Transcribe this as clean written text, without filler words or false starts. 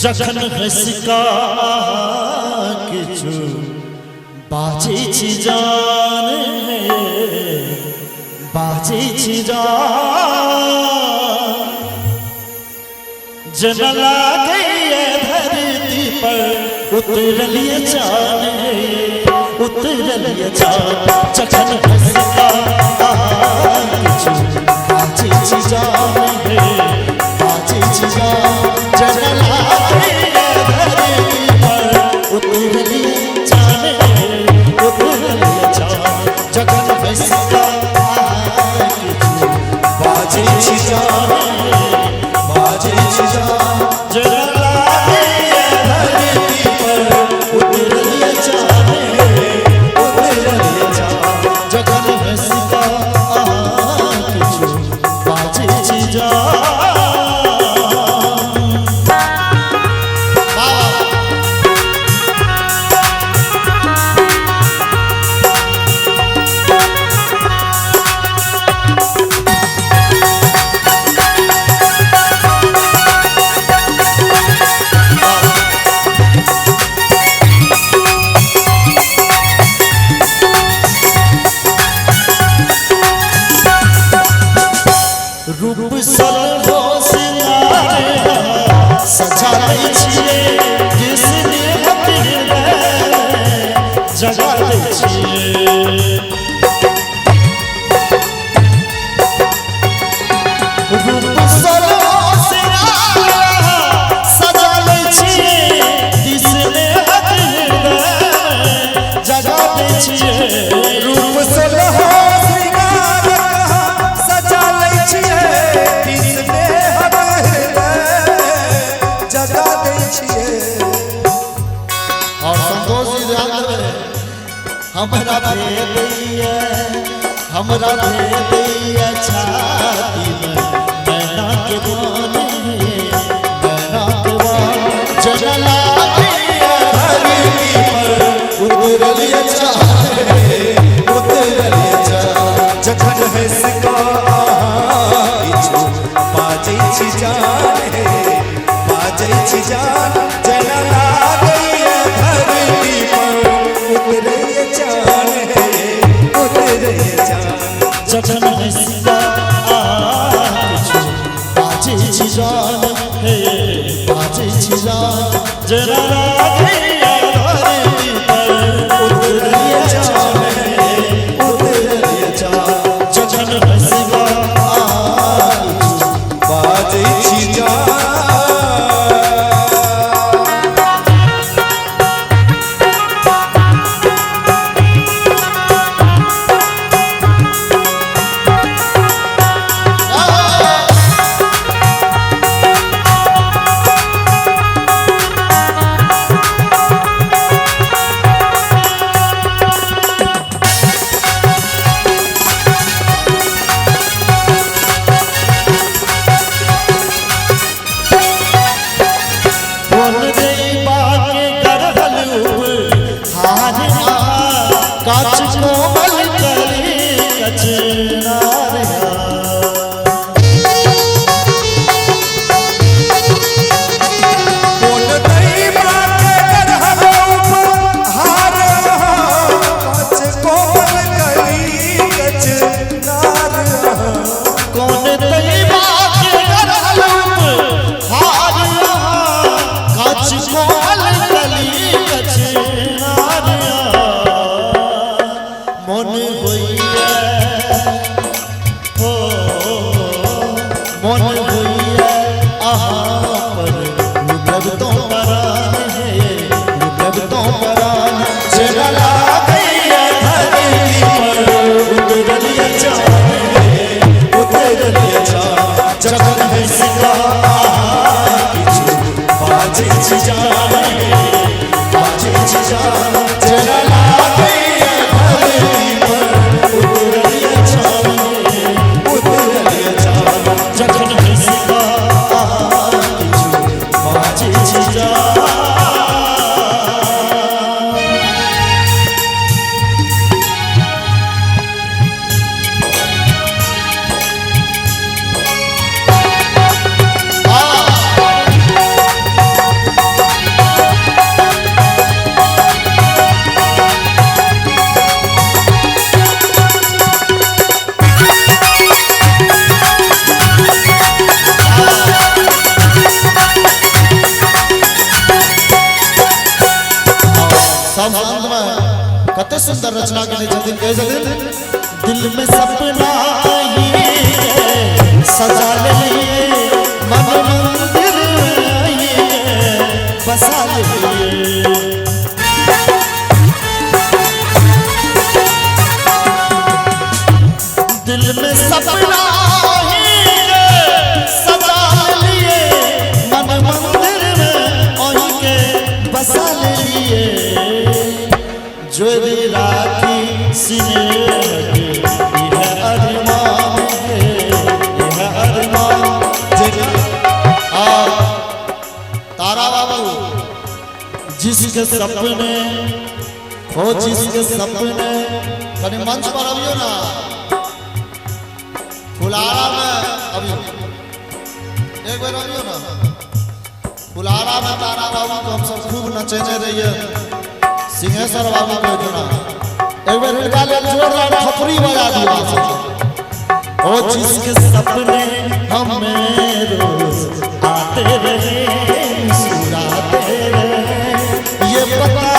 जखन हंसिका किछु बाजै छी जान बाजै छी जान जना लागैए धरती पर उतरलिए चान जखन हंसिका किछु बाजै छी जान बाजै छी जान जना लागैए धरती पर उतरलिए चान जखन हंसिका किछु बाजै छी जान बाजै छी जान जना लागैए धरती पर उतरलिए चान जखन हंसिका किछु बाजै छी जान। रूप सलहो सिंगार सजा दै छियै किसने जगा दै छियै रूप सलहो सिंगार सजा दै छियै किसने जगा दै छियै रूप सलहो हमरा भेदैया छाती में नैना के बान नैना के बान जना लागैए धरती पर उतरलिए चान जखन हंसिका किछु बाजै छी जान बाजै छी जान जना लागैए धरती पर उतरलिए चान जखन हंसिका किछु बाजै छी जान बाजै छी जान जना लागैए धरती पर उतरलिए चान जखन हंसिका किछु बाजै छी जान। काच कोमल कली कचनारिया कोन दई बाके करहलो हार काच कोमल कली कचनारिया कोन दई बाके करहलो हार काच कोमल कली कचनारिया मन होइए हो मन होइए अहाँ पर लुटब तो परान लुटब तो परान जना लागैए धरती पर उतरलिए चान जखन हंसिका किछु बाजै छी जान बाजै छी जान जना लागैए धरती पर उतरलिए चान जखन हंसिका किछु बाजै छी जान। संबंध में कते सुंदर रचना के छथिन कहे छथिन दिल में सपना ही सजा लिए मन मंदिर बसा लिए दिल में सपना ही सजा लिए मन मंदिर में ओही के बसा लिए जोरी राखी सीने यह अरमान है यह अरमान जगह तारा बाबू जिसके सपने हो जिसके सपने कने मंच पर अभियो ना फुलारा में अभी एक बार अभियो ना फुलारा में तारा बाबू को हम सब खूब नचेने रहिए सिंहेश्वर बाबू को जोड़ा एक बार इनका ले जोरदार थपड़ी बजा दिया ओ जिसके सपने हमें रोज आते रहे मुस्कुराते रहे ये पता